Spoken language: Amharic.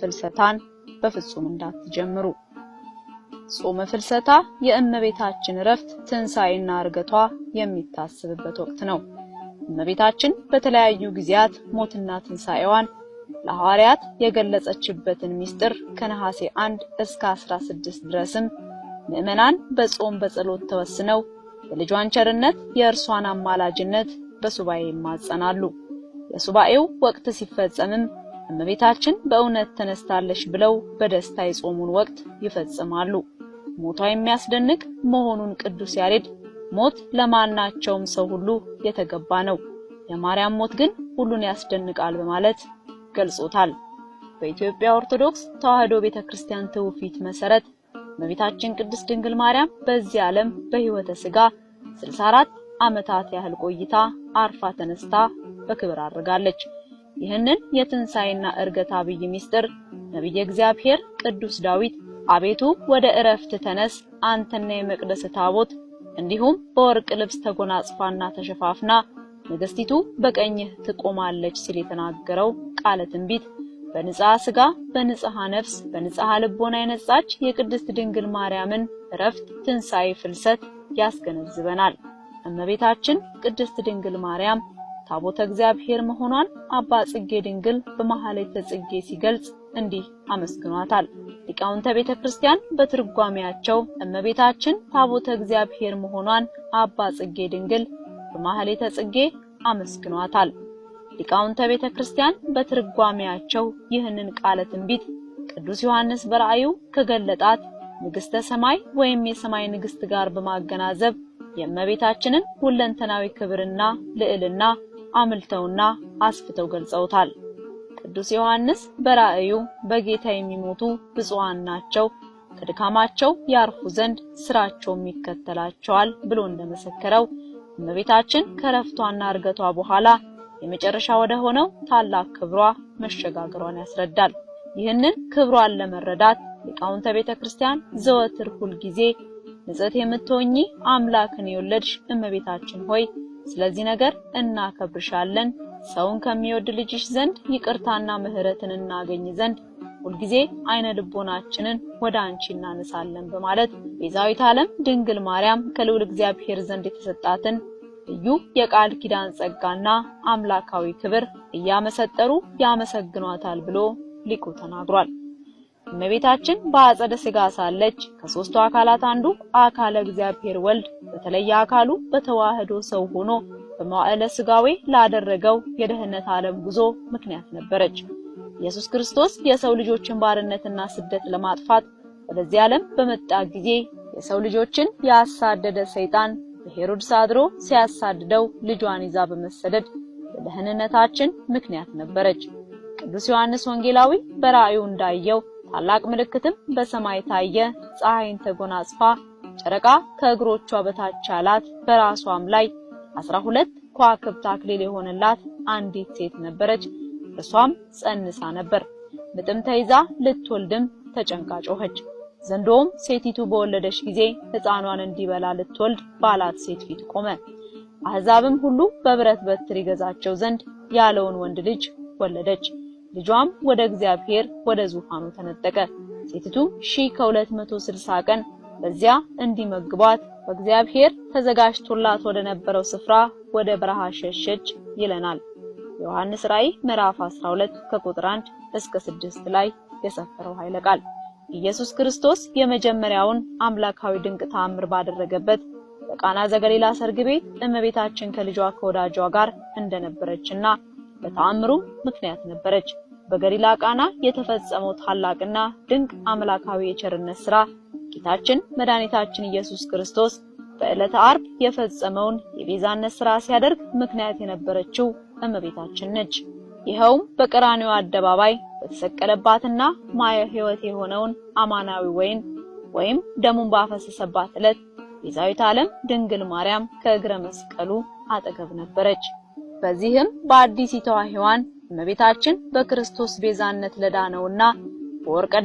ፍልሰታን በፍጹም እንዳትጀምሩ። ጾመ ፍልሰታ የእመቤታችን ረፍት ትንሣኤና እርገቷ የሚታሰብበት ወቅት ነው። እመቤታችን በተለያዩ ጊዜያት ሞትና ትንሣኤዋን ለሐዋርያት የገለጸችበትን ምስጢር ከነሐሴ 1 እስከ 16 ድረስም ምእመናን በጾም በጸሎት ተወስነው የልጇን ቸርነት የእርሷን አማላጅነት በሱባኤ ይማጸናሉ። የሱባኤው ወቅት ሲፈጸምም እመቤታችን በእውነት ተነስታለች ብለው በደስታ የጾሙን ወቅት ይፈጽማሉ። ሞቷ የሚያስደንቅ መሆኑን ቅዱስ ያሬድ ሞት ለማናቸውም ሰው ሁሉ የተገባ ነው፣ የማርያም ሞት ግን ሁሉን ያስደንቃል በማለት ገልጾታል። በኢትዮጵያ ኦርቶዶክስ ተዋሕዶ ቤተክርስቲያን ትውፊት መሰረት እመቤታችን ቅድስት ድንግል ማርያም በዚህ ዓለም በሕይወተ ሥጋ 64 ዓመታት ያህል ቆይታ አርፋ ተነስታ በክብር አድርጋለች። ይህንን የትንሣኤና እርገት አብይ ምስጢር ነቢየ እግዚአብሔር ቅዱስ ዳዊት አቤቱ ወደ ዕረፍት ተነስ አንተና የመቅደስ ታቦት እንዲሁም በወርቅ ልብስ ተጎናጽፋና ተሸፋፍና ንግስቲቱ በቀኝህ ትቆማለች ሲል የተናገረው ቃለ ትንቢት በንጽሐ ሥጋ በንጽሐ ነፍስ በንጽሐ ልቦና የነጻች የቅድስት ድንግል ማርያምን ዕረፍት ትንሣኤ ፍልሰት ያስገነዝበናል። እመቤታችን ቅድስት ድንግል ማርያም ታቦተ እግዚአብሔር መሆኗን አባ ጽጌ ድንግል በመኃልየ ጽጌ ሲገልጽ እንዲህ አመስግኗታል። ሊቃውንተ ቤተክርስቲያን በትርጓሜያቸው እመቤታችን ታቦተ እግዚአብሔር መሆኗን አባ ጽጌ ድንግል በመኃልየ ጽጌ አመስግኗታል። ሊቃውንተ ቤተክርስቲያን በትርጓሜያቸው ይህንን ቃለ ትንቢት ቅዱስ ዮሐንስ በራእዩ ከገለጣት ንግስተ ሰማይ ወይም የሰማይ ንግስት ጋር በማገናዘብ የእመቤታችንን ሁለንተናዊ ክብርና ልዕልና አምልተውና አስፍተው ገልጸውታል። ቅዱስ ዮሐንስ በራእዩ በጌታ የሚሞቱ ብፁዓን ናቸው ከድካማቸው ያርፉ ዘንድ ስራቸውም ይከተላቸዋል ብሎ እንደመሰከረው እመቤታችን ከረፍቷና እርገቷ በኋላ የመጨረሻ ወደ ሆነው ታላቅ ክብሯ መሸጋገሯን ያስረዳል። ይህንን ክብሯን ለመረዳት ሊቃውንተ ቤተክርስቲያን ዘወትር ሁል ጊዜ ንጽሕት የምትሆኚ አምላክን የወለድሽ እመቤታችን ሆይ ስለዚህ ነገር እናከብርሻለን፣ ሰውን ከሚወድ ልጅሽ ዘንድ ይቅርታና ምሕረትን እናገኝ ዘንድ ሁልጊዜ አይነ ልቦናችንን ወደ አንቺ እናነሳለን በማለት ቤዛዊት ዓለም ድንግል ማርያም ከልዑል እግዚአብሔር ዘንድ የተሰጣትን ልዩ የቃል ኪዳን ጸጋና አምላካዊ ክብር እያመሰጠሩ ያመሰግኗታል ብሎ ሊቁ ተናግሯል። እመቤታችን በአጸደ ሥጋ ሳለች ከሦስቱ አካላት አንዱ አካለ እግዚአብሔር ወልድ በተለየ አካሉ በተዋህዶ ሰው ሆኖ በመዋዕለ ሥጋዌ ላደረገው የደህነት ዓለም ጉዞ ምክንያት ነበረች። ኢየሱስ ክርስቶስ የሰው ልጆችን ባርነትና ስደት ለማጥፋት ወደዚህ ዓለም በመጣ ጊዜ የሰው ልጆችን ያሳደደ ሰይጣን በሄሮድስ አድሮ ሲያሳድደው ልጇን ይዛ በመሰደድ ለደህንነታችን ምክንያት ነበረች። ቅዱስ ዮሐንስ ወንጌላዊ በራእዩ እንዳየው ታላቅ ምልክትም በሰማይ ታየ። ፀሐይን ተጎናጽፋ ጨረቃ ከእግሮቿ በታች አላት። በራሷም ላይ 12 ከዋክብት አክሊል የሆነላት አንዲት ሴት ነበረች። እርሷም ጸንሳ ነበር። ምጥም ተይዛ ልትወልድም ተጨንቃ ጮኸች። ዘንዶም ሴቲቱ በወለደች ጊዜ ሕፃኗን እንዲበላ ልትወልድ ባላት ሴት ፊት ቆመ። አሕዛብም ሁሉ በብረት በትር ይገዛቸው ዘንድ ያለውን ወንድ ልጅ ወለደች። ልጇም ወደ እግዚአብሔር ወደ ዙፋኑ ተነጠቀ። ሴቲቱም 1260 ቀን በዚያ እንዲመግቧት በእግዚአብሔር ተዘጋጅቶላት ወደ ነበረው ስፍራ ወደ በረሃ ሸሸች ይለናል። ዮሐንስ ራእይ ምዕራፍ 12 ከቁጥር 1 እስከ 6 ላይ የሰፈረው ኃይለ ቃል ኢየሱስ ክርስቶስ የመጀመሪያውን አምላካዊ ድንቅ ተአምር ባደረገበት በቃና ዘገሊላ ሰርግ ቤት እመቤታችን ከልጇ ከወዳጇ ጋር እንደነበረችና በተአምሩ ምክንያት ነበረች። በገሊላ ቃና የተፈጸመው ታላቅና ድንቅ አምላካዊ የቸርነት ሥራ ጌታችን መድኃኒታችን ኢየሱስ ክርስቶስ በዕለተ ዓርብ የፈጸመውን የቤዛነት ሥራ ሲያደርግ ምክንያት የነበረችው እመቤታችን ነች። ይኸውም በቀራንዮ አደባባይ በተሰቀለባትና ማየ ሕይወት የሆነውን አማናዊ ወይም ደሙን ባፈሰሰባት ዕለት ቤዛዊት ዓለም ድንግል ማርያም ከእግረ መስቀሉ አጠገብ ነበረች። በዚህም በአዲሲቷ ሔዋን እመቤታችን በክርስቶስ ቤዛነት ለዳነውና በወርቀ